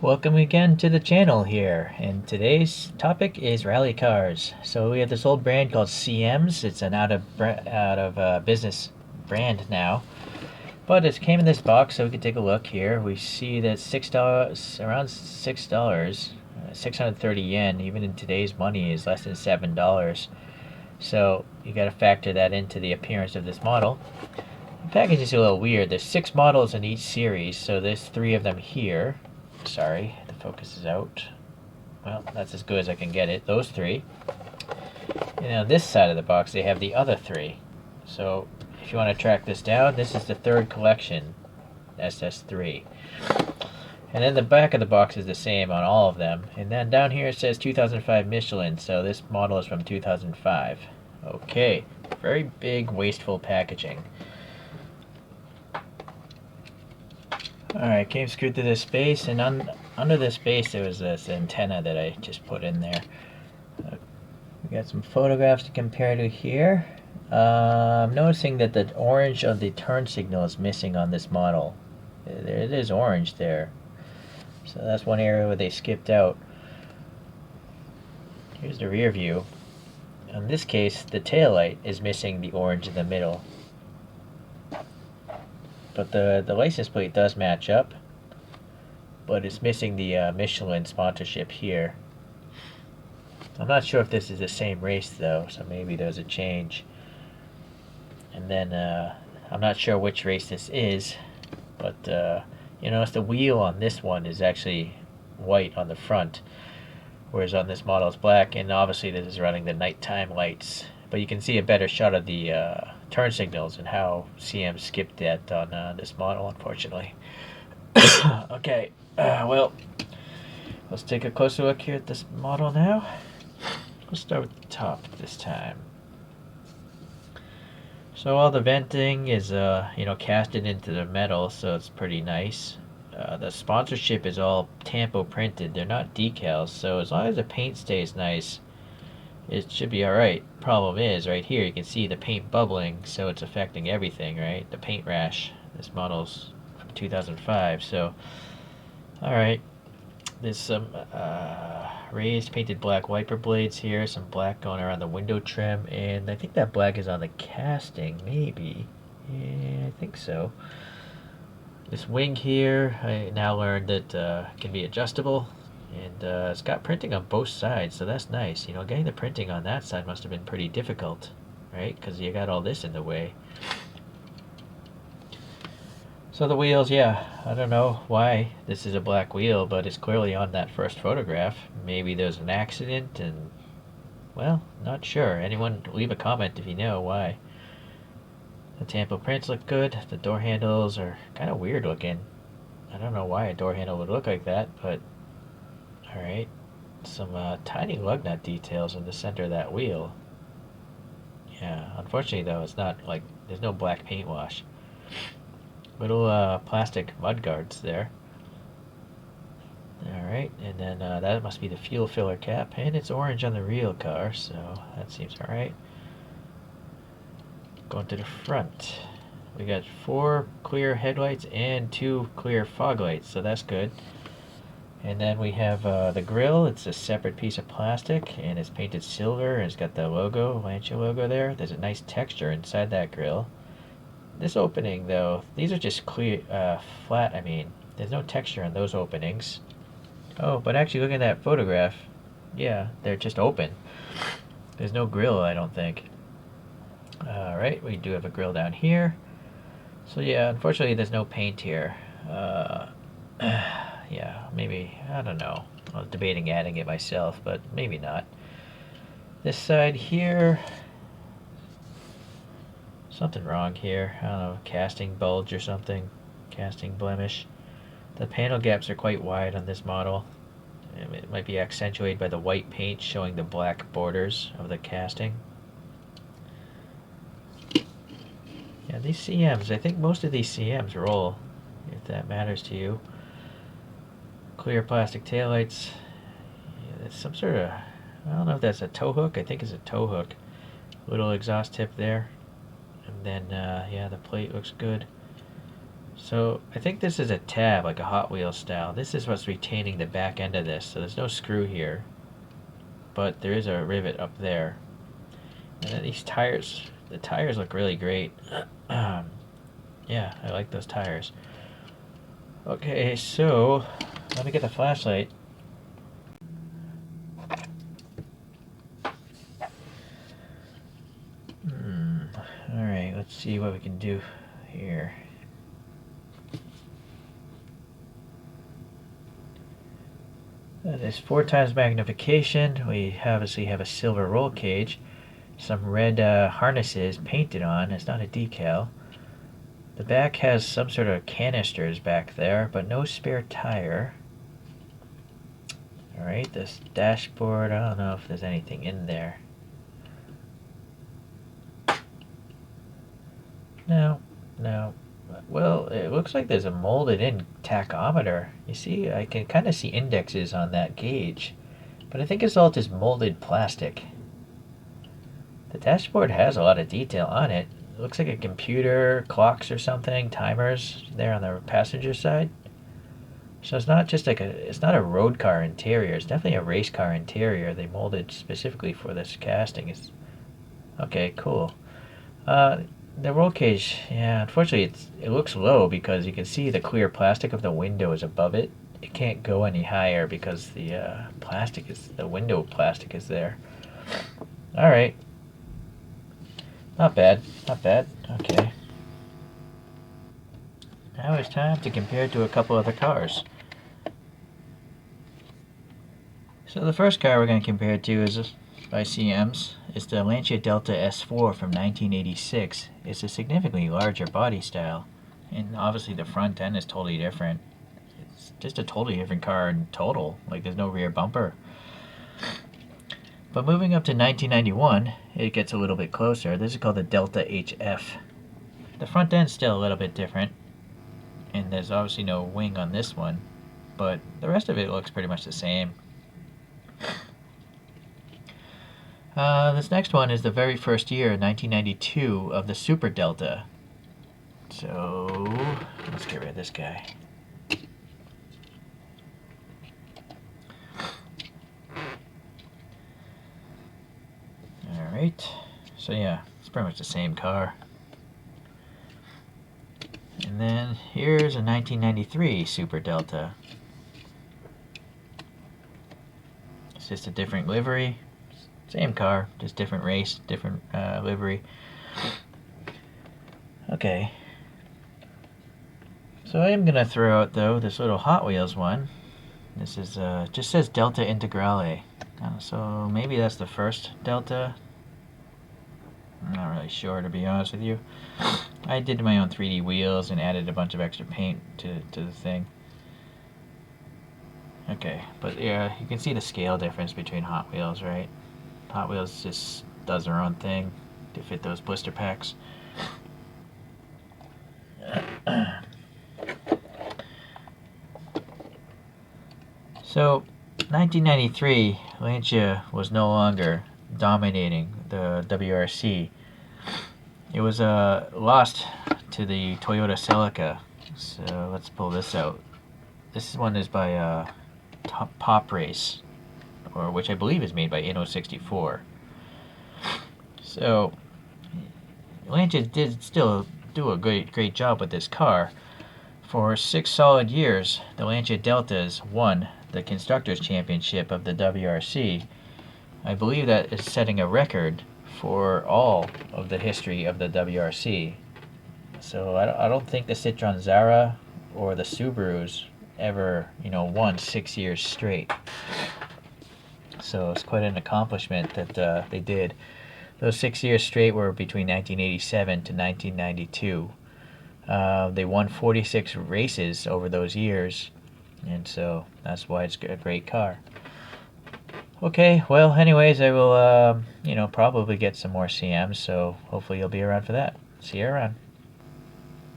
Welcome again to the channel here, and today's topic is rally cars. So we have this old brand called CM's. It's an out of business brand now, but it came in this box, so we can take a look here. We see that $6, around $6, 630 yen, even in today's money, is less than $7. So you got to factor that into the appearance of this model. The package is a little weird. There's 6 models in each series, so there's 3 of them here. Sorry, the focus is out. Well, that's as good as I can get it. Those 3. And on this side of the box, they have the other 3. So if you want to track this down, this is the 3rd collection, SS3. And then the back of the box is the same on all of them. And then down here it says 2005 Michelin, so this model is from 2005. Okay, very big, wasteful packaging. Alright, came screwed through this space, and under this space there was this antenna that I just put in there. We got some photographs to compare to here. I'm noticing that the orange of the turn signal is missing on this model. It is orange there. So that's one area where they skipped out. Here's the rear view. In this case, the taillight is missing the orange in the middle. But the license plate does match up, but it's missing the Michelin sponsorship here. I'm not sure if this is the same race though, so maybe there's a change. And then I'm not sure which race this is, but you notice the wheel on this one is actually white on the front, whereas on this model it's black, and obviously this is running the nighttime lights. But you can see a better shot of the turn signals and how CM skipped that on this model, unfortunately. Okay, well, let's take a closer look here at this model now. Let's start with the top this time. So all the venting is, casted into the metal, so it's pretty nice. The sponsorship is all tampo printed. They're not decals, so as long as the paint stays nice, it should be alright. Problem is, right here you can see the paint bubbling, so it's affecting everything, right? The paint rash. This model's from 2005, so alright. There's some raised painted black wiper blades here, some black going around the window trim, and I think that black is on the casting, maybe. Yeah, I think so. This wing here, I now learned that can be adjustable. And it's got printing on both sides, so that's nice. Getting the printing on that side must have been pretty difficult, right? Because you got all this in the way. So the wheels, yeah, I don't know why this is a black wheel, but it's clearly on that first photograph. Maybe there's an accident, and, well, not sure. Anyone leave a comment if you know why. The tampo prints look good. The door handles are kind of weird looking. I don't know why a door handle would look like that, but alright, some tiny lug nut details in the center of that wheel. Yeah, unfortunately though, it's not like, there's no black paint wash. Little plastic mud guards there. Alright, and then that must be the fuel filler cap, and it's orange on the real car, so that seems alright. Going to the front. We got 4 clear headlights and 2 clear fog lights, so that's good. And then we have the grille. It's a separate piece of plastic, and it's painted silver, and it's got the logo, Lancia logo there. There's a nice texture inside that grille. This opening, though, these are just clear, flat, there's no texture on those openings. Oh, but actually, look at that photograph. Yeah, they're just open. There's no grille, I don't think. Alright, we do have a grille down here. So yeah, unfortunately, there's no paint here. Yeah, maybe, I don't know. I was debating adding it myself, but maybe not. This side here, something wrong here. I don't know, casting bulge or something. Casting blemish. The panel gaps are quite wide on this model. It might be accentuated by the white paint showing the black borders of the casting. Yeah, these CMs, I think most of these CMs roll, if that matters to you. Clear plastic taillights. Yeah, that's some sort of, I don't know if that's a tow hook. I think it's a tow hook. Little exhaust tip there. And then, yeah, the plate looks good. So I think this is a tab, like a Hot Wheels style. This is what's retaining the back end of this. So there's no screw here, but there is a rivet up there. And then these tires, the tires look really great. Yeah, I like those tires. Okay, so let me get the flashlight. Alright, let's see what we can do here. There's 4 times magnification. We obviously have a silver roll cage. Some red harnesses painted on. It's not a decal. The back has some sort of canisters back there, but no spare tire. Alright, this dashboard, I don't know if there's anything in there. No. Well, it looks like there's a molded in tachometer. You see, I can kind of see indexes on that gauge. But I think it's all just molded plastic. The dashboard has a lot of detail on it. It looks like a computer, clocks or something, timers there on the passenger side. So it's not just like it's not a road car interior. It's definitely a race car interior. They molded specifically for this casting. Okay, cool. The roll cage, yeah, unfortunately it looks low because you can see the clear plastic of the window is above it. It can't go any higher because the the window plastic is there. Alright. Not bad. Okay. Now it's time to compare to a couple other cars. So the first car we're going to compare to is by CM's. It's the Lancia Delta S4 from 1986. It's a significantly larger body style, and obviously the front end is totally different. It's just a totally different car in total, like there's no rear bumper. But moving up to 1991, it gets a little bit closer. This is called the Delta HF. The front end's still a little bit different, and there's obviously no wing on this one, but the rest of it looks pretty much the same. This next one is the very first year, 1992, of the Super Delta. So, let's get rid of this guy. Alright, so yeah, it's pretty much the same car. And then here's a 1993 Super Delta. It's just a different livery. Same car, just different race, different livery. Okay. So I am going to throw out, though, this little Hot Wheels one. This is, just says Delta Integrale. So maybe that's the first Delta. I'm not really sure, to be honest with you. I did my own 3D wheels and added a bunch of extra paint to the thing. Okay, but yeah, you can see the scale difference between Hot Wheels, right? Hot Wheels just does their own thing to fit those blister packs. So, 1993, Lancia was no longer dominating the WRC. It was lost to the Toyota Celica. So let's pull this out. This one is by Pop Race, or which I believe is made by Inno64. So Lancia did still do a great job with this car. For 6 solid years, the Lancia Deltas won the Constructors' Championship of the WRC. I believe that is setting a record for all of the history of the WRC. So I don't think the Citroen Zara or the Subarus ever, won 6 years straight. So it's quite an accomplishment that they did. Those 6 years straight were between 1987 to 1992. They won 46 races over those years, and so that's why it's a great car. Okay, well, anyways, I will, probably get some more CMs, so hopefully you'll be around for that. See you around.